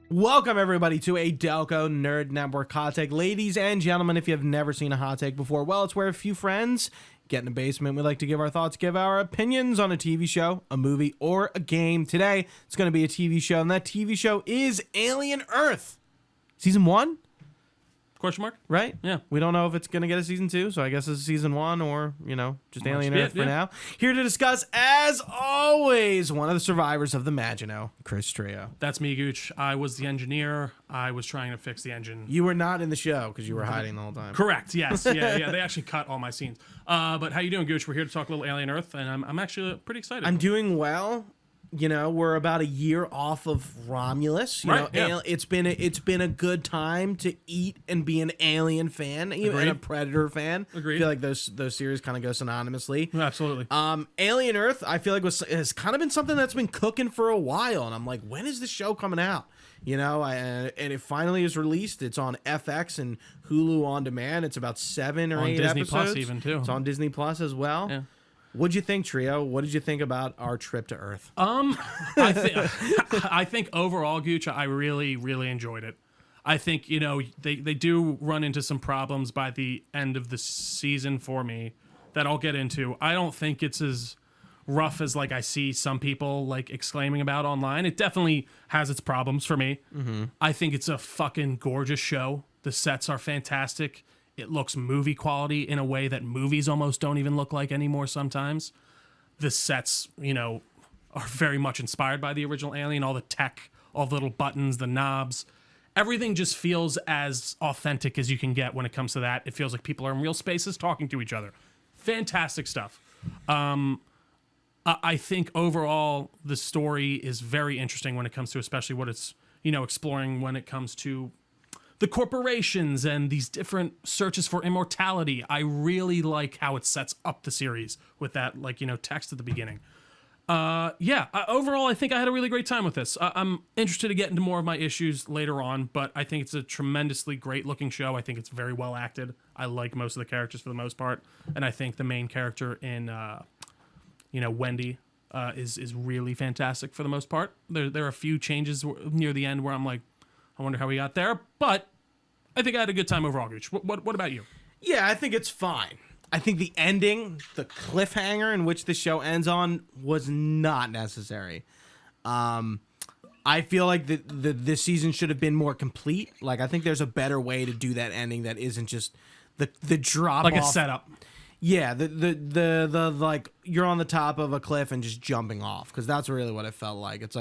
Welcome, everybody, to a Delco Nerd Network Hot Take. Ladies and gentlemen, if you have never seen a hot take before, well, it's where a few friends get in the basement. We like to give our thoughts, give our opinions on a TV show, a movie, or a game. Today, it's going to be a TV show, and that TV show is Alien Earth. Season 1? Question mark? Right? Yeah. We don't know if it's going to get a season 2, so I guess it's season 1 or, just Alien Earth for now. Here to discuss, as always, one of the survivors of the Maginot, Chris Trio. That's me, Gooch. I was the engineer. I was trying to fix the engine. You were not in the show because you were hiding the whole time. Correct, yes. Yeah. They actually cut all my scenes. But how you doing, Gooch? We're here to talk a little Alien Earth, and I'm actually pretty excited. I'm doing well. We're about a year off of Romulus. It's been a good time to eat and be an Alien fan, even and a Predator fan. Agreed. I feel like those series kind of go synonymously. Absolutely. Alien Earth, I feel like has kind of been something that's been cooking for a while, and I'm like, when is the show coming out? And it finally is released. It's on FX and Hulu on demand. It's about 7 or 8 Disney episodes. Plus even too. It's on Disney Plus as well. Yeah. What'd you think, Trio? What did you think about our trip to Earth? I think overall, Gooch, I really, really enjoyed it. I think, they do run into some problems by the end of the season for me that I'll get into. I don't think it's as rough as I see some people exclaiming about online. It definitely has its problems for me. Mm-hmm. I think it's a fucking gorgeous show. The sets are fantastic. It looks movie quality in a way that movies almost don't even look like anymore sometimes. The sets, are very much inspired by the original Alien. All the tech, all the little buttons, the knobs. Everything just feels as authentic as you can get when it comes to that. It feels like people are in real spaces talking to each other. Fantastic stuff. I think overall the story is very interesting when it comes to especially what it's, exploring when it comes to the corporations and these different searches for immortality. I really like how it sets up the series with that, text at the beginning. Overall, I think I had a really great time with this. I'm interested to get into more of my issues later on, but I think it's a tremendously great looking show. I think it's very well acted. I like most of the characters for the most part, and I think the main character in, Wendy, is really fantastic for the most part. There are a few changes near the end where I'm like, I wonder how we got there, but I think I had a good time overall, Gooch. What about you? Yeah, I think it's fine. I think the ending, the cliffhanger in which the show ends on, was not necessary. I feel like this season should have been more complete. I think there's a better way to do that ending that isn't just the drop off. Like a setup. Yeah, the you're on the top of a cliff and just jumping off, because that's really what it felt like. It's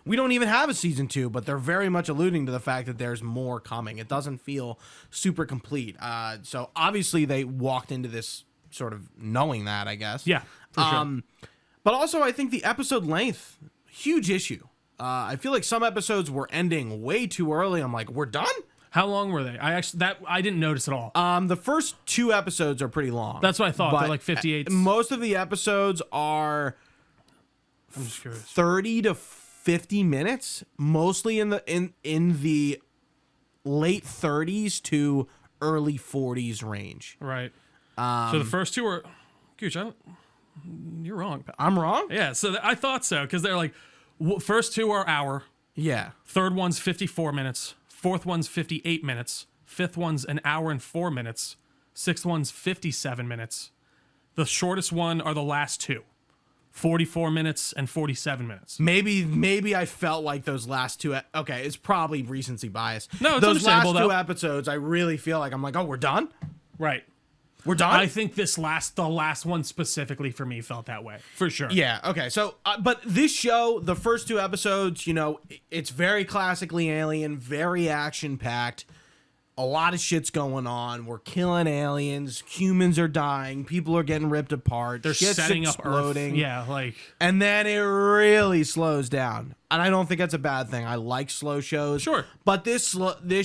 we don't even have a season 2, but they're very much alluding to the fact that there's more coming. It doesn't feel super complete. So obviously they walked into this sort of knowing that, I guess. Yeah, for sure. But also I think the episode length, huge issue. I feel like some episodes were ending way too early. I'm like, we're done? How long were they? I didn't notice at all. The first 2 episodes are pretty long. That's what I thought. They're 58. Most of the episodes are 30 to 50 minutes, mostly in the late 30s to early 40s range. Right. So the first 2 are... Gooch, you're wrong. I'm wrong? Yeah, so I thought so, because they're first 2 are hour. Yeah. Third one's 54 minutes. Fourth one's 58 minutes. Fifth one's an hour and 4 minutes. Sixth one's 57 minutes. The shortest one are the last 2. 44 minutes and 47 minutes. Maybe I felt like those last 2... Okay, it's probably recency bias. No, it's those last 2 though. Episodes, I really feel like I'm like, oh, we're done? Right. We're done? I think the last one specifically for me felt that way. For sure. Yeah, okay. So, but this show, the first 2 episodes, it's very classically Alien, very action-packed. A lot of shit's going on. We're killing aliens. Humans are dying. People are getting ripped apart. They're Shit's setting exploding. up Earth. Yeah, And then it really slows down. And I don't think that's a bad thing. I like slow shows. Sure. But this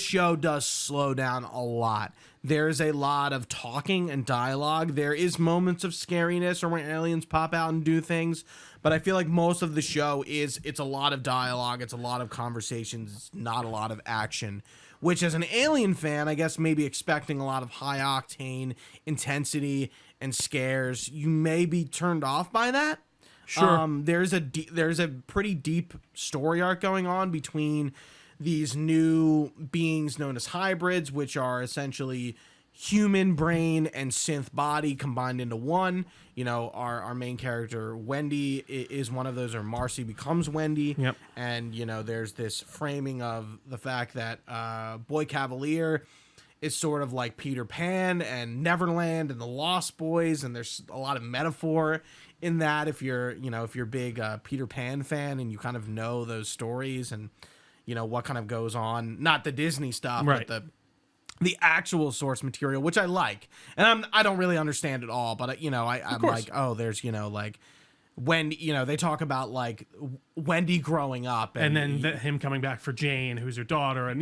show does slow down a lot. There's a lot of talking and dialogue. There is moments of scariness or when aliens pop out and do things. But I feel like most of the show it's a lot of dialogue. It's a lot of conversations. It's not a lot of action. Which, as an Alien fan, I guess maybe expecting a lot of high-octane intensity and scares, you may be turned off by that. Sure. There's a pretty deep story arc going on between these new beings known as hybrids, which are essentially human brain and synth body combined into one. You know, our main character Wendy is one of those, or Marcy becomes Wendy. Yep. And you know, there's this framing of the fact that Boy Cavalier is sort of like Peter Pan and Neverland and the Lost Boys, and there's a lot of metaphor in that if you're a big Peter Pan fan and you kind of know those stories and you know what kind of goes on, not the Disney stuff, right, but the actual source material, which I like. And I don't really understand it all, but you know, I'm like, oh, there's, you know, like when, you know, they talk about like Wendy growing up and then him coming back for Jane, who's her daughter. And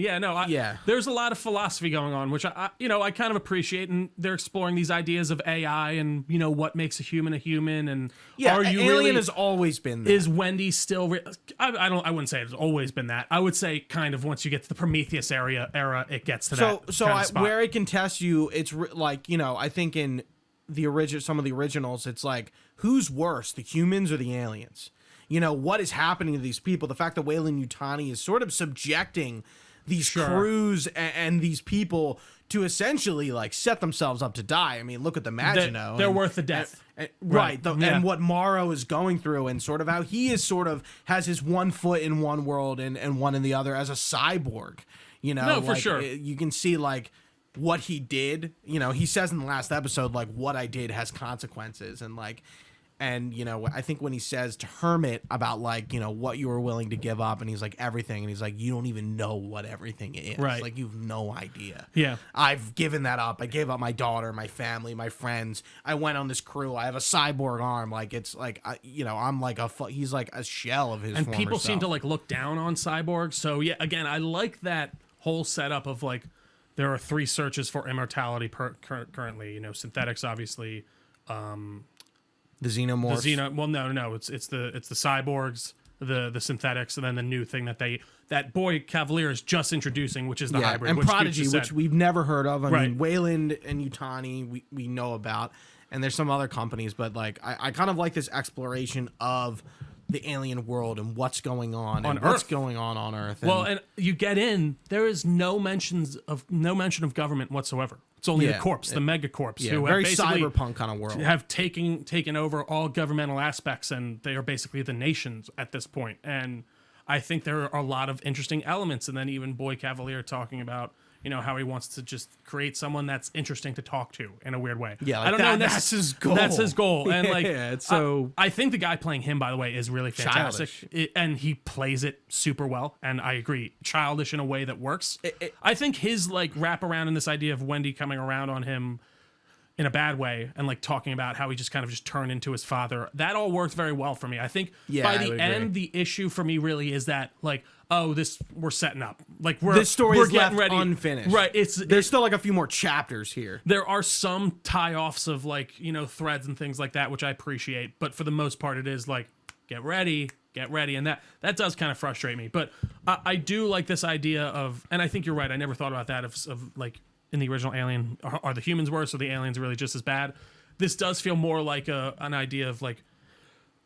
there's a lot of philosophy going on, which I kind of appreciate. And they're exploring these ideas of AI and, you know, what makes a human. And are you Alien really, has always been that. Is Wendy still, I wouldn't say it's always been that. I would say kind of once you get to the Prometheus era, it gets to that. So where I can test you, it's like, you know, I think in some of the originals, it's like, who's worse, the humans or the aliens? You know, what is happening to these people? The fact that Weyland-Yutani is sort of subjecting these crews and these people to essentially like set themselves up to die. I mean, look at the Maginot. They're worth the death. Right. And what Morrow is going through and sort of how he is sort of has his one foot in one world and one in the other as a cyborg. You know, no, for sure. You can see like what he did. You know, he says in the last episode, like, what I did has consequences. And like, and, you know, I think when he says to Hermit about, like, you know, what you were willing to give up, and he's like, everything. And he's like, you don't even know what everything is. Right. Like, you've no idea. Yeah. I've given that up. I gave up my daughter, my family, my friends. I went on this crew. I have a cyborg arm. Like, it's like, you know, I'm like he's like a shell of his and former people self. seem to, like, look down on cyborgs. So, yeah, again, I like that whole setup of, like, there are 3 searches for immortality currently. You know, synthetics, obviously. The xenomorphs. Well, no, it's the cyborgs, the synthetics, and then the new thing that Boy Cavalier is just introducing, which is the hybrid, and which Prodigy, which we've never heard of. I Right. mean, Weyland and Yutani we know about, and there's some other companies, but like I kind of like this exploration of the alien world and what's going on and what's going on Earth. Well, and you get in, there is no mention of government whatsoever. It's only the corpse, the megacorps, who very have basically cyberpunk kind of world, have taken over all governmental aspects, and they are basically the nations at this point. And I think there are a lot of interesting elements. And then even Boy Cavalier talking about, you know, how he wants to just create someone that's interesting to talk to in a weird way. Yeah, like I don't know. That's his goal. That's his goal. And like, it's so I think the guy playing him, by the way, is really fantastic. And he plays it super well. And I agree, childish in a way that works. I think his like wrap around in this idea of Wendy coming around on him in a bad way and like talking about how he just kind of just turned into his father, that all worked very well for me. I think by the end, the issue for me really is that like, oh, we're setting up. Like this story is getting left ready, unfinished. Right. There's still like a few more chapters here. There are some tie-offs of like, you know, threads and things like that, which I appreciate. But for the most part, it is like, get ready. And that does kind of frustrate me. But I do like this idea of, and I think you're right, I never thought about that of like, in the original Alien, are the humans worse or the aliens really just as bad? This does feel more like an idea of like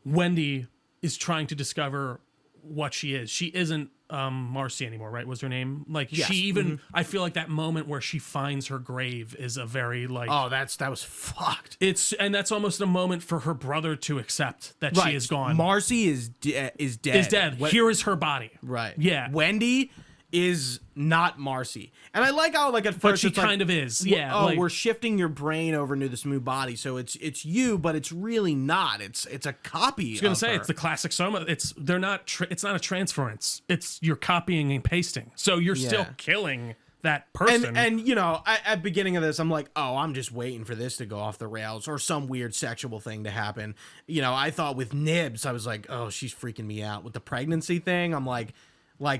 Wendy is trying to discover what she is. She isn't Marcy anymore, right? Was her name? Like yes. She even I feel like that moment where she finds her grave is a very like that was fucked. And that's almost a moment for her brother to accept that she is gone. Marcy is dead. Is dead. Here is her body. Right. Yeah. Wendy is not Marcy. And I like how like at first but she it's kind like, of is. Yeah. Oh, we're shifting your brain over into this new body, so it's you, but it's really not. It's a copy. I was gonna say it's the classic Soma. It's not a transference. It's you're copying and pasting. So you're still killing that person. And you know, at beginning of this, I'm like, oh, I'm just waiting for this to go off the rails or some weird sexual thing to happen. You know, I thought with Nibs, I was like, oh, she's freaking me out with the pregnancy thing. I'm like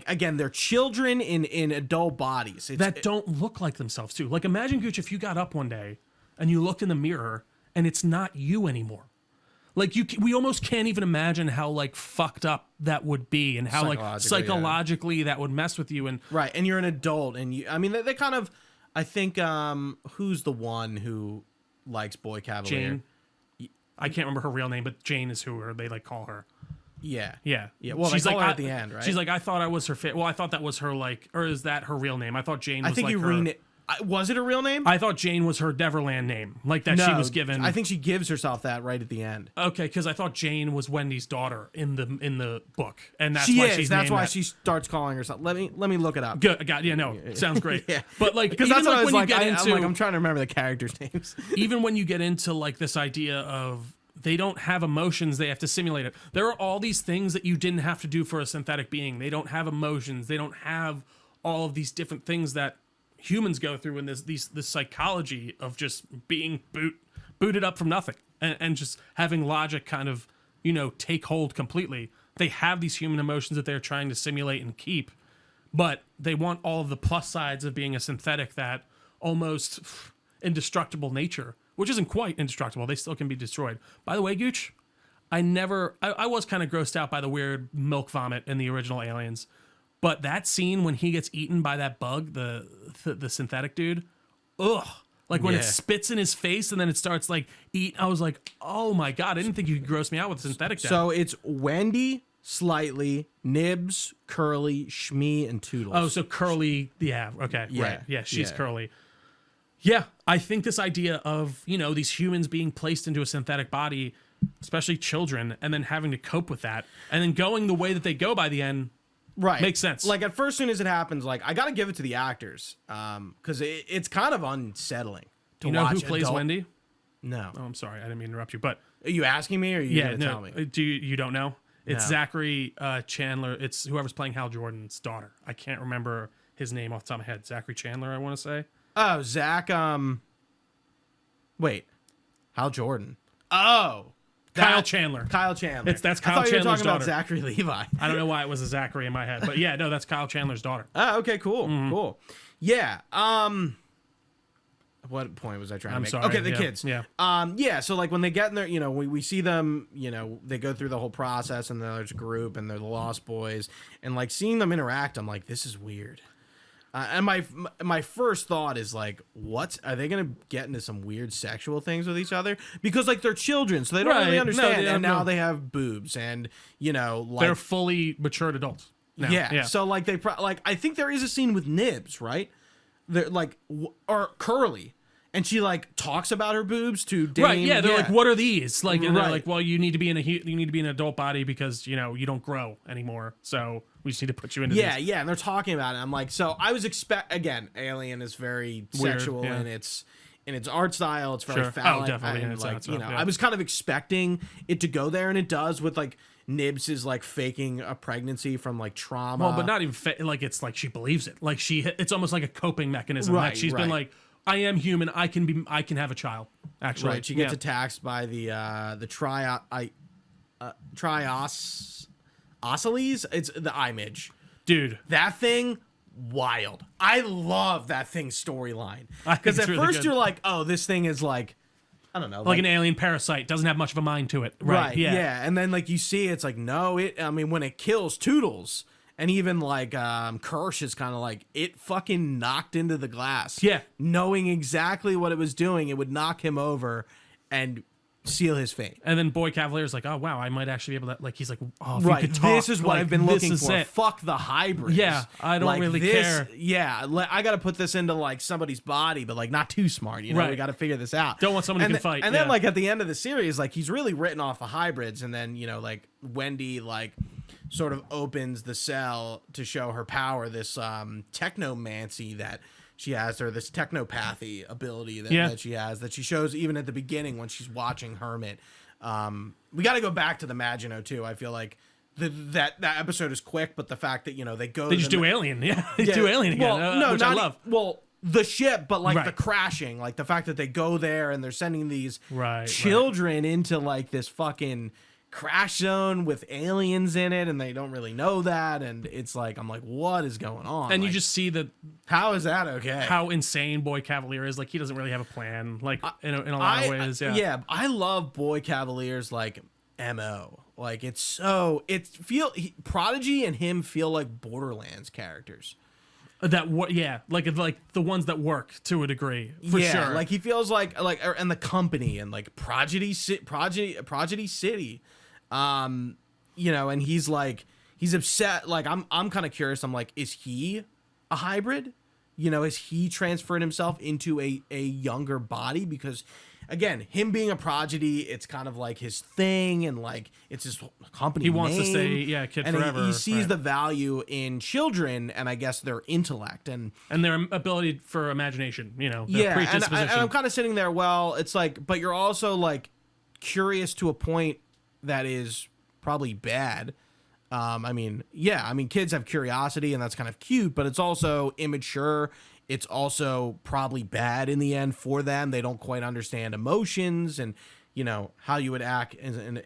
again, they're children in adult bodies that don't look like themselves too. Like imagine, Gooch, if you got up one day and you looked in the mirror and it's not you anymore. Like we almost can't even imagine how like fucked up that would be and how like psychologically that would mess with you. And right, and you're an adult, and you. I mean, they kind of. I think who's the one who likes Boy Cavalier? Jane. I can't remember her real name, but Jane is who they like call her. Yeah. Yeah. Yeah. Well, she's like, they call her at the end, right? She's like, I thought I was her well, I thought that was her like, or is that her real name? I thought Jane was I think like you her. was it a real name? I thought Jane was her Neverland name, like that she was given. I think she gives herself that right at the end. Okay, because I thought Jane was Wendy's daughter in the book, and that's She why is. she's That's named why that. she starts calling herself. Let me look it up. Good. Yeah, no, sounds great. Yeah. But like, Because even that's what I was when you like. get into, I'm trying to remember the characters' names. even when you get into like this idea of they don't have emotions, they have to simulate it. There are all these things that you didn't have to do for a synthetic being. They don't have emotions. They don't have all of these different things that humans go through in this psychology of just being booted up from nothing and just having logic kind of, take hold completely. They have these human emotions that they're trying to simulate and keep, but they want all of the plus sides of being a synthetic, that almost indestructible nature, which isn't quite indestructible. They still can be destroyed. By the way, Gooch, I was kind of grossed out by the weird milk vomit in the original Aliens. But that scene when he gets eaten by that bug, the synthetic dude, ugh. Like when it spits in his face and then it starts like eat. I was like, oh my God, I didn't think you could gross me out with synthetic death. So it's Wendy, Slightly, Nibs, Curly, Shmee, and Toodles. Oh, so Curly, yeah, okay, Yeah, right. Yeah, she's yeah. Curly. Yeah, I think this idea of, these humans being placed into a synthetic body, especially children, and then having to cope with that, and then going the way that they go by the end, right, makes sense. Like at first, soon as it happens, like I gotta give it to the actors, because it's kind of unsettling to you know watch. who plays Wendy? No. Oh, I'm sorry, I didn't mean to interrupt you, but Are you asking me, or are you gonna tell me? Do you don't know? It's No. Zachary Chandler. It's whoever's playing Hal Jordan's daughter. I can't remember his name off the top of my head. Zachary Chandler, I want to say. Oh, Zach. Wait, Hal Jordan. Oh, Kyle Chandler. Kyle Chandler. That's I Kyle thought you were Chandler's talking about daughter. Zachary Levi. I don't know why it was a Zachary in my head, but yeah, no, that's Kyle Chandler's daughter. Oh, okay, cool, Mm-hmm. cool. Yeah. What point was I trying to make? Sorry, Okay, the yeah, kids. yeah. Yeah. So like when they get in there, we see them. They go through the whole process, and then there's a group, and they're the Lost Boys, and like seeing them interact, I'm like, this is weird. And my first thought is like, what are they gonna get into some weird sexual things with each other? Because like they're children, so they don't Right. really No, understand. they And don't now know. they have boobs, and like They're fully matured adults. Now. yeah. So like I think there is a scene with Nibs, right? They're like or Curly, and she like talks about her boobs to Dane. Right, yeah, they're like, what are these? Like, and they're Right. like, well, you need to be in an adult body because you don't grow anymore. So we just need to put you into yeah, these. yeah, and they're talking about it. I'm like, so I was again, Alien is very Weird, sexual yeah. in its art style. It's very Sure. phallic. Oh, definitely, and, in its like, art style, yeah. I was kind of expecting it to go there, and it does with like Nibs is like faking a pregnancy from like trauma. Well, but not even like it's like she believes it. Like it's almost like a coping mechanism Right, that she's been right. like, I am human. I can have a child. Actually, right. She gets attacked by the Triosceles. It's the image. dude. That thing, wild. I love that thing's storyline. I think Because it's at really first good. you're like, oh, this thing is like, I don't know. Like an alien parasite, doesn't have much of a mind to it. right. Yeah. Yeah. And then like you see, it's like, no, when it kills Toodles, and even like Kirsch is kind of like, it fucking knocked into the glass. Yeah. Knowing exactly what it was doing, it would knock him over and seal his fate. And then Boy Cavalier's like, oh wow, I might actually be able to. Like he's like, oh, if Right, you could talk, this is what like, I've been this looking is for. it. Fuck the hybrids. Yeah, I don't really care. Yeah, I got to put this into like somebody's body, but like not too smart. Right. We got to figure this out. Don't want someone who and can fight, And then yeah. like at the end of the series, like he's really written off the hybrids, and then like Wendy like sort of opens the cell to show her power. This technomancy that she has, or this technopathy ability that she has, that she shows even at the beginning when she's watching Hermit. We got to go back to the Maginot too. I feel like that episode is quick, but the fact that they just do Alien, they do Alien again, well, which I love. The ship, but like Right. the crashing, like the fact that they go there and they're sending these Right, children into like this fucking crash zone with aliens in it, and they don't really know that, and it's like I'm like, what is going on? And you Like, just see how is that okay? how insane Boy Cavalier is. Like he doesn't really have a plan. Like in a lot of ways, yeah. I love Boy Cavalier's like MO. Like Prodigy and him feel like Borderlands characters. like the ones that work to a degree, for sure. Like he feels like and the company and like Prodigy City, and he's upset. Like I'm kind of curious. I'm like, is he a hybrid? Has he transferred himself into a younger body? Because again, him being a prodigy, it's kind of like his thing, and like it's his company. He wants to name, stay, kid and forever. He sees the value in children, and I guess their intellect and their ability for imagination. Their and predisposition. I'm kind of sitting there. Well, it's like, but you're also like curious to a point that is probably bad. Kids have curiosity, and that's kind of cute, but it's also immature. It's also probably bad in the end for them. They don't quite understand emotions and, how you would act in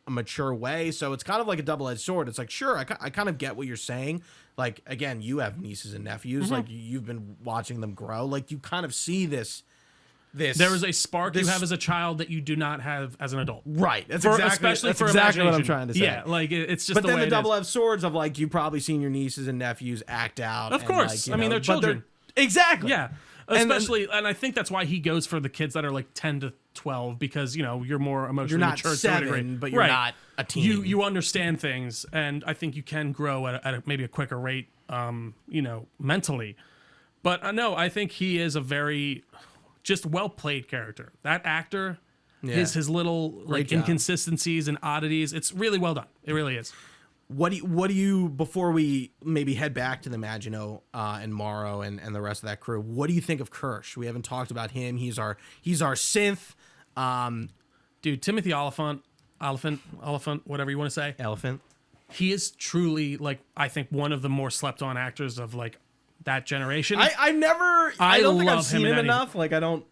a mature way. So it's kind of like a double-edged sword. It's like, sure, I kind of get what you're saying. Like, again, you have nieces and nephews. Like, you've been watching them grow. Like, you kind of see this. There is a spark you have as a child that you do not have as an adult. Right. Especially for exactly what I'm trying to say. Yeah, like it's just but the then way the double-edged swords of like you've probably seen your nieces and nephews act out. Of course. They're children. Exactly. Yeah. Especially, and I think that's why he goes for the kids that are like 10 to 12 because, you're more emotionally mature to a degree. But you're not a teen. You understand things, and I think you can grow at maybe a quicker rate, mentally. But no, I think he is a very just well-played character. That actor, his little like inconsistencies and oddities, it's really well done. It really is. What do you before we maybe head back to the Maginot and Morrow and the rest of that crew? What do you think of Kirsch? We haven't talked about him. He's our synth. Dude, Timothy Oliphant, whatever you want to say. Elephant. He is truly like I think one of the more slept on actors of like that generation. I don't think I've seen him enough. Like I don't.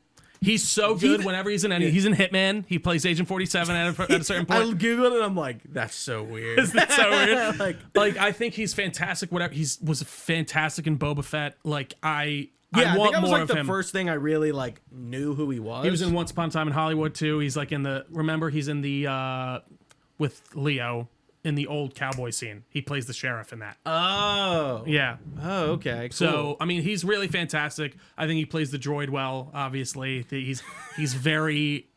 He's so good whenever he's in any. He's in Hitman. He plays Agent 47 at a certain point. I'll Google it and I'm like, that's so weird. Isn't it so weird? like I think he's fantastic. Whatever was fantastic in Boba Fett. Like I want more of him. The first thing I really like knew who he was. He was in Once Upon a Time in Hollywood too. He's like in the. Remember, he's in the with Leo. In the old cowboy scene, he plays the sheriff in that. Oh, yeah. Oh, okay. Cool. So, I mean, he's really fantastic. I think he plays the droid well. Obviously, he's very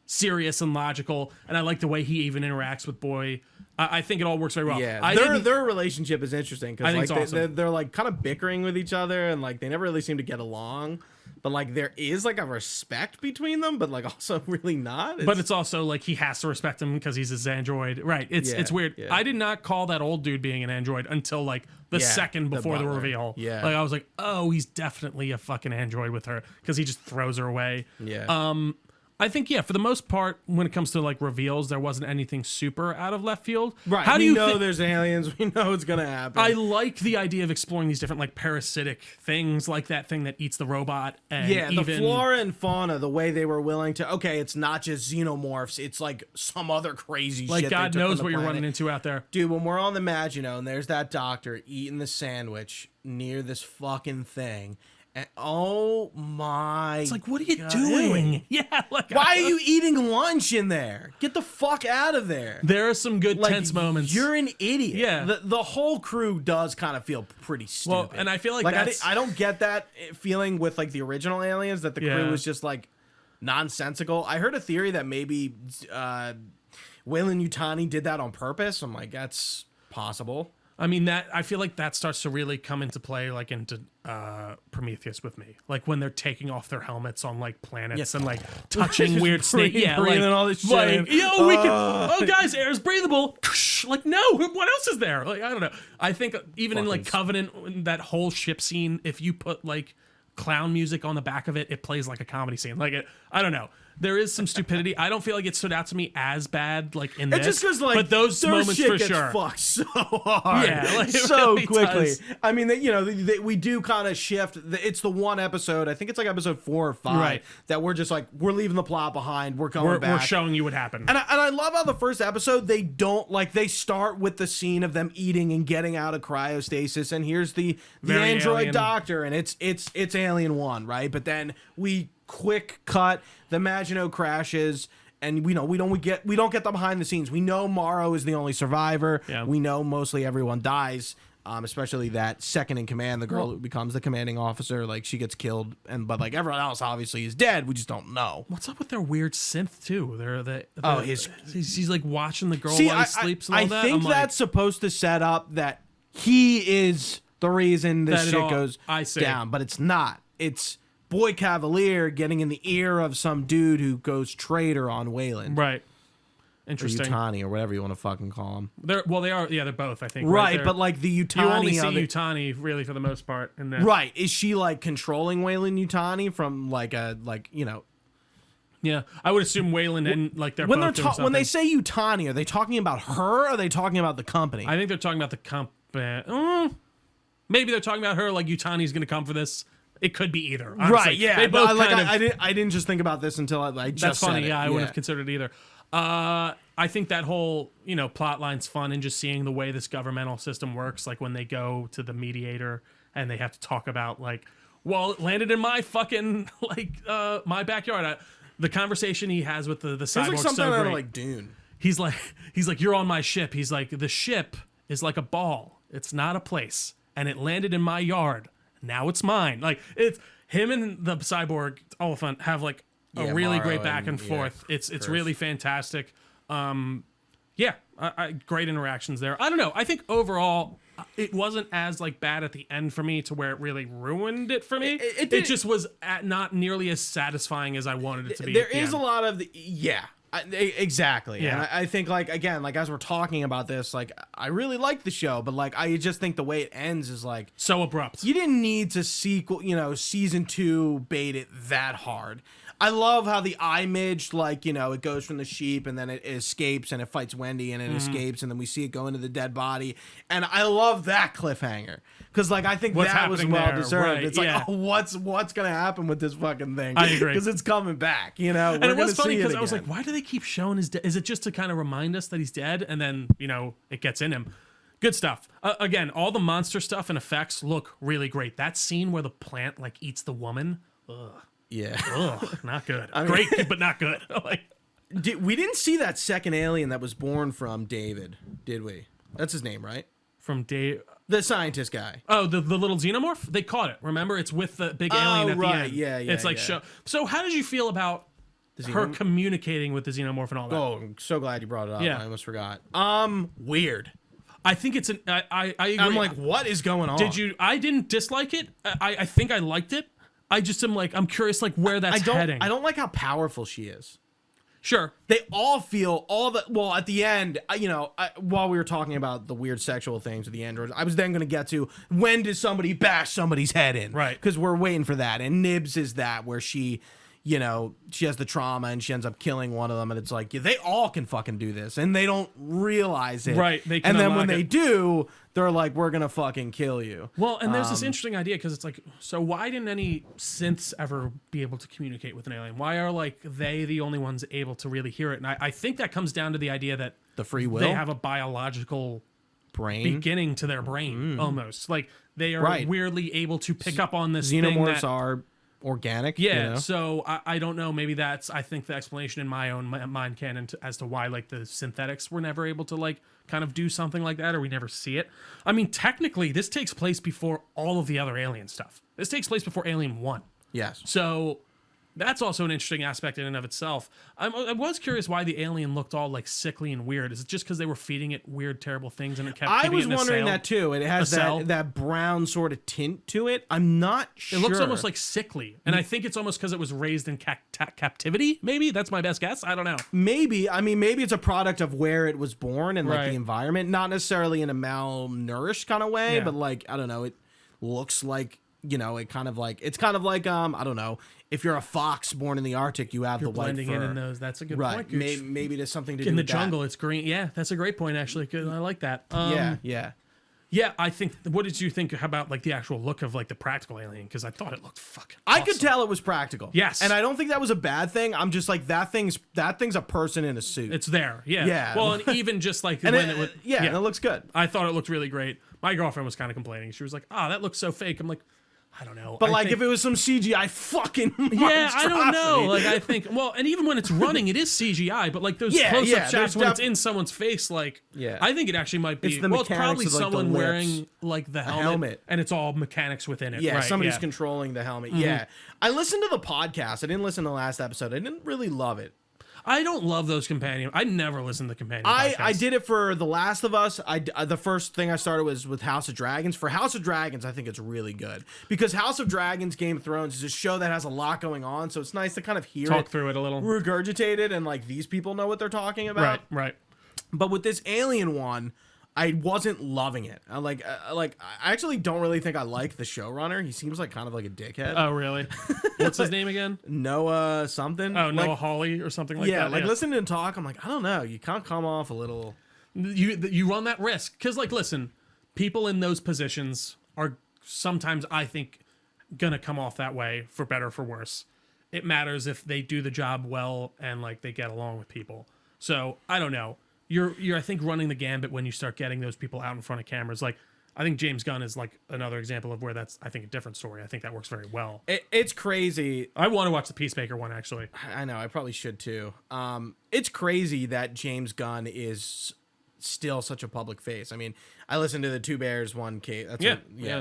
serious and logical, and I like the way he even interacts with Boy. I think it all works very well. Yeah, their relationship is interesting because like awesome. they're like kind of bickering with each other, and like they never really seem to get along. But like there is like a respect between them, but like also really not. But it's also like he has to respect him because he's his android, right? It's weird. Yeah. I did not call that old dude being an android until like the second before the reveal. Yeah, like I was like, oh, he's definitely a fucking android with her because he just throws her away. Yeah. I think for the most part, when it comes to like reveals, there wasn't anything super out of left field. Right. How do you know there's aliens? We know it's gonna happen. I like the idea of exploring these different like parasitic things, like that thing that eats the robot. And the flora and fauna, the way they were willing to. Okay, it's not just xenomorphs. It's like some other crazy like shit. God knows what you're running into out there, dude. When we're on the Maginot and there's that doctor eating the sandwich near this fucking thing. And, oh my! It's like, what are you doing? Yeah, like why are you eating lunch in there? Get the fuck out of there! There are some good tense moments. You're an idiot. Yeah, the whole crew does kind of feel pretty stupid. Well, and I feel like I don't get that feeling with like the original Aliens that the crew was just like nonsensical. I heard a theory that maybe Weyland-Yutani did that on purpose. I'm like, that's possible. I mean, I feel like that starts to really come into play, like into Prometheus with me, like when they're taking off their helmets on like planets and like touching weird snake, breathing all this shit. Like, we can. Oh, guys, air's breathable. Like, no, what else is there? Like, I don't know. I think even in like Covenant, that whole ship scene, if you put like clown music on the back of it, it plays like a comedy scene. Like I don't know. There is some stupidity. I don't feel like it stood out to me as bad, like in this. Just because, like, but those moments shit for gets sure. Fucked so hard, like, so really quickly. Does. I mean, we do kind of shift. It's the one episode. I think it's like episode 4 or 5 right. that we're just like we're leaving the plot behind. We're going back. We're showing you what happened. And I love how the first episode they start with the scene of them eating and getting out of cryostasis, and here's the android alien. Doctor, and it's Alien 1, right? But then we quick cut. The Maginot crashes, and we don't get the behind the scenes. We know Morrow is the only survivor. Yeah. We know mostly everyone dies. especially that second in command, the girl who becomes the commanding officer. Like she gets killed, but like everyone else obviously is dead. We just don't know. What's up with their weird synth too? He's like watching the girl See, while he sleeps and all that. I think that's supposed to set up that he is the reason this shit goes down, but it's not. It's Boy Cavalier getting in the ear of some dude who goes traitor on Wayland. Right. Interesting. Or Yutani, or whatever you want to fucking call them. They are. Yeah, they're both. I think. Right, but like the Yutani, you only see Yutani really for the most part. In that. Right, is she like controlling Wayland Yutani from Yeah, I would assume Wayland and like they're when both doing when they say Yutani, are they talking about her? Or are they talking about the company? I think they're talking about the company. Maybe they're talking about her. Like Yutani's going to come for this. It could be either. Honestly. Right. Yeah. They both I didn't just think about this until I just that's funny. said it. Yeah, I wouldn't have considered it either. I think that whole plot line's fun, and just seeing the way this governmental system works, like when they go to the mediator and they have to talk about like, well, it landed in my fucking my backyard. The conversation he has with the cyborg, like something so out great. of like Dune. He's like, you're on my ship. He's like, the ship is like a ball. It's not a place, and it landed in my yard. Now it's mine. Like it's him and the cyborg elephant have like a really great back and forth. It's really fantastic. Great interactions there. I don't know. I think overall it wasn't as like bad at the end for me to where it really ruined it for me. It just was not nearly as satisfying as I wanted it to be. There is a lot of exactly. Yeah. And I think like again, like as we're talking about this, like I really like the show, but like I just think the way it ends is like so abrupt. You didn't need to season 2 bait it that hard. I love how the image, it goes from the sheep and then it escapes and it fights Wendy and it escapes and then we see it go into the dead body. And I love that cliffhanger because, I think that was well deserved. Right, it's like, what's going to happen with this fucking thing? I agree. Because it's coming back, And it was funny because I was like, why do they keep showing his dead? Is it just to kind of remind us that he's dead? And then, it gets in him. Good stuff. Again, all the monster stuff and effects look really great. That scene where the plant, eats the woman. Ugh. Yeah. Ugh, not good. Great, but not good. We didn't see that second alien that was born from David, did we? That's his name, right? From Dave, the scientist guy. Oh, the little xenomorph? They caught it. Remember, it's with the big alien at the end. Yeah. It's like show. So, how did you feel about her communicating with the xenomorph and all that? Oh, I'm so glad you brought it up. Yeah. I almost forgot. Weird. I think it's an. I agree. I'm like, what is going on? Did you? I didn't dislike it. I think I liked it. I just am I'm curious where that's heading. I don't like how powerful she is. Sure. They all feel at the end, while we were talking about the weird sexual things with the androids, I was then going to get to when does somebody bash somebody's head in? Right. Because we're waiting for that. And Nibs is that where she has the trauma and she ends up killing one of them. And it's like, they all can fucking do this. And they don't realize it. Right. They can and then when they do, they're like, we're going to fucking kill you. Well, and there's this interesting idea because it's like, so why didn't any synths ever be able to communicate with an alien? Why are they the only ones able to really hear it? And I think that comes down to the idea that the free will, they have a biological brain beginning to their brain almost. Like they are weirdly able to pick up on this xenomorphs thing are organic. Yeah, so I don't know. Maybe that's, I think, the explanation in my own mind canon as to why the synthetics were never able to kind of do something like that, or we never see it. I mean, technically, this takes place before all of the other Alien stuff. This takes place before Alien 1. Yes. So that's also an interesting aspect in and of itself. I was curious why the alien looked all sickly and weird. Is it just because they were feeding it weird, terrible things and it kept I was it in wondering that too. It has that brown sort of tint to it. I'm not sure. It looks almost sickly. And I think it's almost because it was raised in captivity, maybe? That's my best guess. I don't know. Maybe. I mean, maybe it's a product of where it was born and the environment. Not necessarily in a malnourished kind of way, but I don't know. It looks like, it kind of it's kind of like, I don't know. If you're a fox born in the Arctic, you have the white fur. Blending in those. That's a good point. Maybe there's something to do in with the jungle. It's green. Yeah, that's a great point. Actually, I like that. Yeah. I think. What did you think about the actual look of the practical alien? Because I thought it looked fucking. I could tell it was practical. Yes, and I don't think that was a bad thing. I'm just that thing's a person in a suit. It's there. Yeah. Yeah. Well, and even just and and it looks good. I thought it looked really great. My girlfriend was kind of complaining. She was like, "Oh, that looks so fake." I'm like, I don't know. But I like think, if it was some CGI fucking yeah, I don't know. monstrosity. Like I think, well, and even when it's running, it is CGI. But like those Yeah, close-up yeah, shots there's when it's in someone's face, like Yeah. I think it actually might be. It's the Well, it's probably mechanics of, like, the someone lips. wearing like the helmet, and it's all mechanics within it. Yeah, right, somebody's yeah. controlling the helmet. Yeah. I listened to the podcast. I didn't listen to the last episode. I didn't really love it. I don't love those companion. I never listen to companion. I podcasts. did it for The Last of Us. The first thing I started was with House of Dragons. For House of Dragons, I think it's really good because House of Dragons, Game of Thrones is a show that has a lot going on, so it's nice to kind of hear talk it, through it a little. regurgitate it, and like these people know what they're talking about. Right. But with this Alien one, I wasn't loving it. I actually don't really think I like the showrunner. He seems like kind of like a dickhead. Oh, really? What's his name again? Noah something. Oh, Noah like, Hawley or something like yeah, that. like listening to him talk, I'm like, I don't know. You can't come off a little. You run that risk because, like, listen, people in those positions are sometimes, I think, gonna come off that way for better or for worse. It matters if they do the job well and like they get along with people. So I don't know. You're I think running the gambit when you start getting those people out in front of cameras. Like I think James Gunn is like another example of where that's I think a different story. I think that works very well. It's crazy. I want to watch the Peacemaker one actually. I know. I probably should too. It's crazy that James Gunn is still such a public face. I mean, I listened to the Two Bears one. That's Yeah.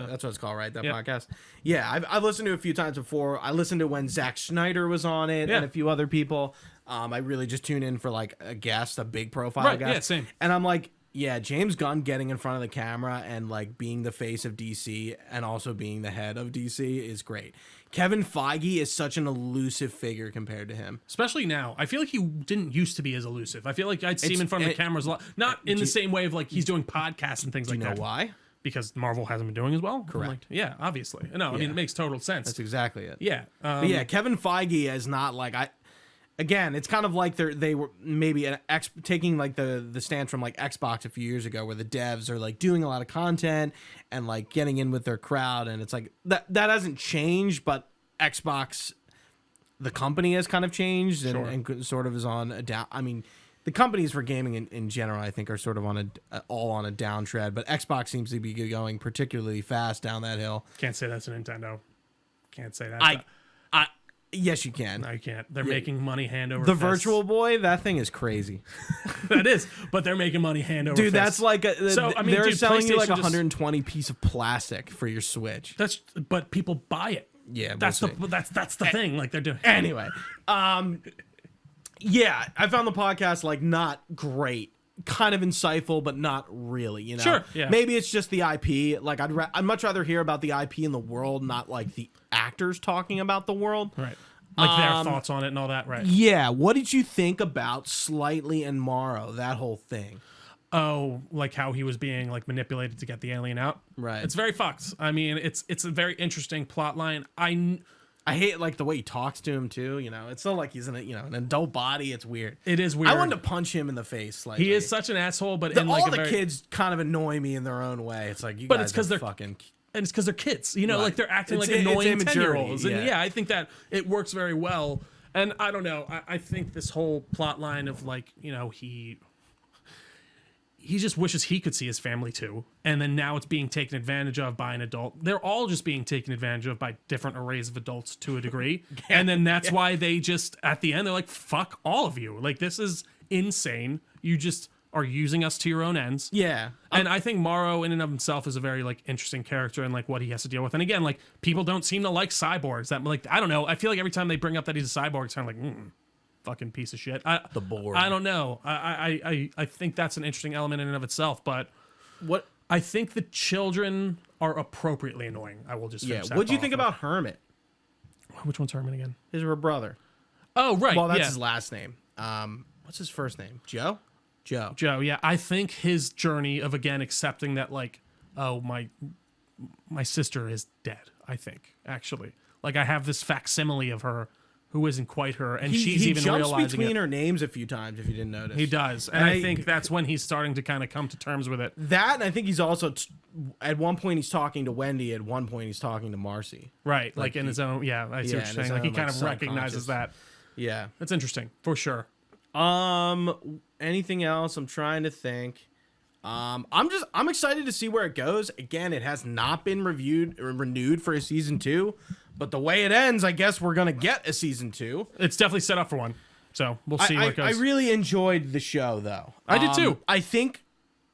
that's what it's called, right? That Yeah. podcast. Yeah, I've listened to it a few times before. I listened to when Zack Snyder was on it Yeah. and a few other people. I really just tune in for like a guest, a big profile Right, guest. yeah, same. And I'm like, yeah, James Gunn getting in front of the camera and like being the face of DC and also being the head of DC is great. Kevin Feige is such an elusive figure compared to him. Especially now. I feel like he didn't used to be as elusive. I feel like I'd see him in front of the cameras a lot. Not in the same way of like he's doing podcasts and things like that. You know why? Because Marvel hasn't been doing as well. Correct. Like, yeah, obviously. No, I mean it makes total sense. That's exactly it. Yeah. But yeah, Kevin Feige is not like Again, it's kind of like they were maybe taking like the stance from like Xbox a few years ago, where the devs are like doing a lot of content and like getting in with their crowd, and it's like that hasn't changed, but Xbox, the company, has kind of changed and sort of is on a down. I mean, the companies for gaming in general, I think, are sort of on all on a downtread, but Xbox seems to be going particularly fast down that hill. Can't say that's a Nintendo. Can't say that. Yes, you can. No, you can't. They're making money hand over The fist. Virtual Boy, that thing is crazy. That is, but they're making money hand over Dude, fist. that's like they're selling you like PlayStation 120 piece of plastic for your Switch. But people buy it. Yeah, That's the thing. Like they're doing. Anyway, yeah, I found the podcast like not great, kind of insightful, but not really. You know, Sure, yeah. Maybe it's just the IP. Like I'd much rather hear about the IP in the world, not like the actors talking about the world. Right. Like their thoughts on it and all that. Right. Yeah. What did you think about Slightly and Morrow? That whole thing. Oh, like how he was being like manipulated to get the alien out. Right. It's very fucked. I mean, it's a very interesting plot line. I hate like the way he talks to him too. You know, it's so like he's in an adult body. It's weird. It is weird. I wanted to punch him in the face. Like he is such an asshole, but in like all a the very, kids kind of annoy me in their own way. It's like you But guys it's 'cause are they're fucking. and it's because they're kids. You know, Right. like they're acting It's like annoying immaturity, 10-year-olds. And yeah. yeah, I think that it works very well. And I don't know. I think this whole plot line of like, you know, he just wishes he could see his family too. And then now it's being taken advantage of by an adult. They're all just being taken advantage of by different arrays of adults to a degree. And then that's why they just, at the end, they're like, fuck all of you. Like, this is insane. You just are using us to your own ends. Yeah. And I think Morrow in and of himself is a very like interesting character and like what he has to deal with. And again, like people don't seem to like cyborgs. That like I don't know. I feel like every time they bring up that he's a cyborg, it's kind of like fucking piece of shit. The board. I don't know. I think that's an interesting element in and of itself. But What? I think the children are appropriately annoying. I will just Yeah. finish that What'd you off think with. about Hermit? Which one's Herman again? His her brother. Oh right. Well, that's yeah. his last name. What's his first name? Joe. Joe. Yeah. I think his journey of again accepting that like, oh my sister is dead. I think actually like I have this facsimile of her who isn't quite her, and she's he even jumps realizing between it. her names a few times. If you didn't notice, He does, and I think that's when he's starting to kind of come to terms with it. that. And I think he's also at one point he's talking to Wendy. At one point he's talking to Marcy. Right, like in his own. Yeah, I see what in you're his saying. Like he own, kind like, of recognizes subconscious. that. Yeah. That's interesting for sure. Anything else? I'm trying to think. I'm excited to see where it goes. Again, it has not been renewed for a season 2, but the way it ends, I guess we're gonna get a season 2. It's definitely set up for one. So we'll see where it goes. I really enjoyed the show, though. I did too. I think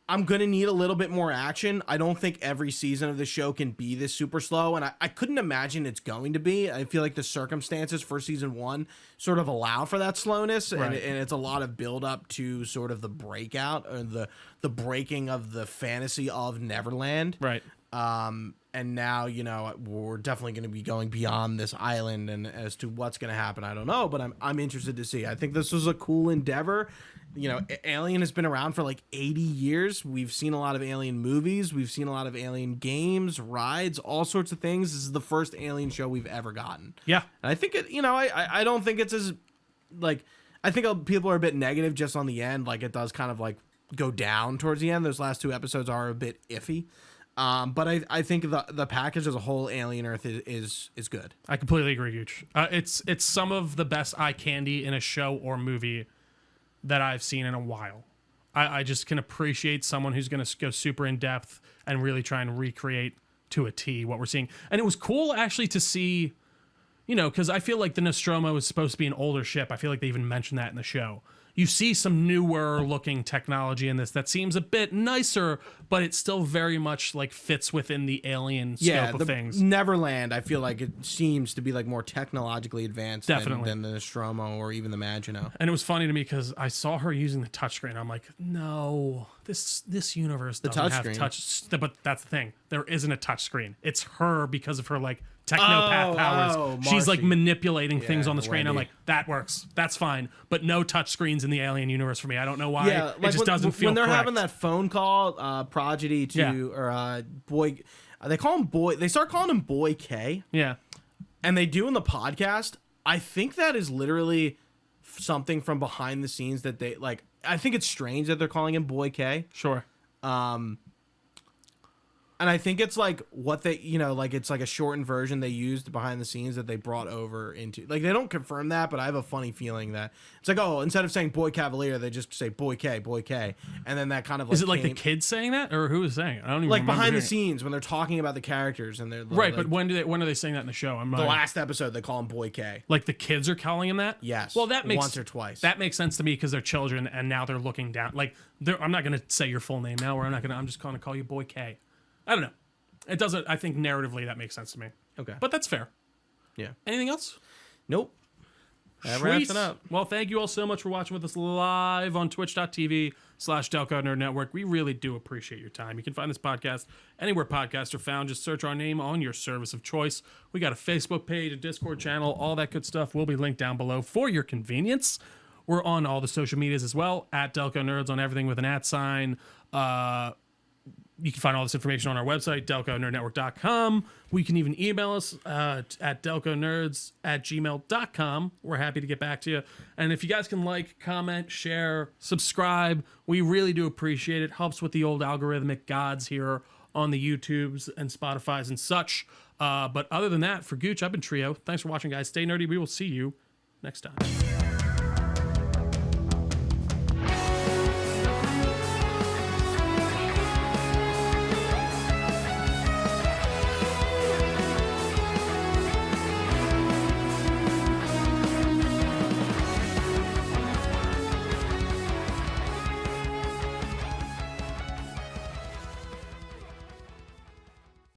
I'm going to need a little bit more action. I don't think every season of the show can be this super slow, and I couldn't imagine it's going to be. I feel like the circumstances for season 1 sort of allow for that slowness, Right. and it's a lot of build up to sort of the breakout, or the breaking of the fantasy of Neverland. Right. And now, we're definitely going to be going beyond this island, and as to what's going to happen, I don't know, but I'm interested to see. I think this was a cool endeavor. Alien has been around for like 80 years. We've seen a lot of Alien movies. We've seen a lot of Alien games, rides, all sorts of things. This is the first Alien show we've ever gotten. Yeah. And I think I don't think it's as, like, I think people are a bit negative just on the end. Like, it does kind of like go down towards the end. Those last 2 episodes are a bit iffy. But I think the package as a whole, Alien Earth, is good. I completely agree, Gooch. It's some of the best eye candy in a show or movie that I've seen in a while. I just can appreciate someone who's going to go super in depth and really try and recreate to a T what we're seeing. And it was cool actually to see, because I feel like the Nostromo is supposed to be an older ship. I feel like they even mentioned that in the show. You see some newer looking technology in this that seems a bit nicer, but it still very much like fits within the Alien scope of things. Neverland, I feel like it seems to be like more technologically advanced Definitely. than the Nostromo or even the Maginot. And it was funny to me because I saw her using the touchscreen. I'm like, no, this universe doesn't have touchscreen. touch. But that's the thing. There isn't a touchscreen. It's her because of her like technopath powers. She's like Marcy. manipulating things on the screen. I'm Wendy. like, that works. That's fine. But no touchscreens in the Alien universe for me. I don't know why. Yeah, it like just doesn't feel when they're correct. having that phone call, Prodigy to Boy. They call him Boy. They start calling him Boy K. Yeah. And they do in the podcast. I think that is literally something from behind the scenes that they like. I think it's strange that they're calling him Boy K. Sure. And I think it's like what they, like it's like a shortened version they used behind the scenes that they brought over into, like, they don't confirm that, but I have a funny feeling that it's like, oh, instead of saying Boy Cavalier, they just say Boy K. And then that kind of like, is it like the kids saying that, or who is saying it? I don't even like remember behind the hearing it. scenes when they're talking about the characters and they're Right, like, but when are they saying that in the show? the last episode they call him Boy K. Like the kids are calling him that? Yes. Well, that makes once or twice. That makes sense to me because they're children and now they're looking down. Like, I'm not gonna say your full name now, or I'm just gonna call you Boy K. I don't know. It doesn't. I think narratively that makes sense to me. Okay. But that's fair. Yeah. Anything else? Nope. That wraps it up. Well, thank you all so much for watching with us live on twitch.tv/Delco Nerd Network. We really do appreciate your time. You can find this podcast anywhere podcasts are found. Just search our name on your service of choice. We got a Facebook page, a Discord channel, all that good stuff will be linked down below for your convenience. We're on all the social medias as well, at Delco Nerds on everything with an @ you can find all this information on our website, delconerdnetwork.com. We can even email us at delconerds@gmail.com. We're happy to get back to you. And if you guys can like, comment, share, subscribe, we really do appreciate it. Helps with the old algorithmic gods here on the YouTubes and Spotifys and such. But other than that, for Gooch, I've been Trio. Thanks for watching, guys. Stay nerdy. We will see you next time.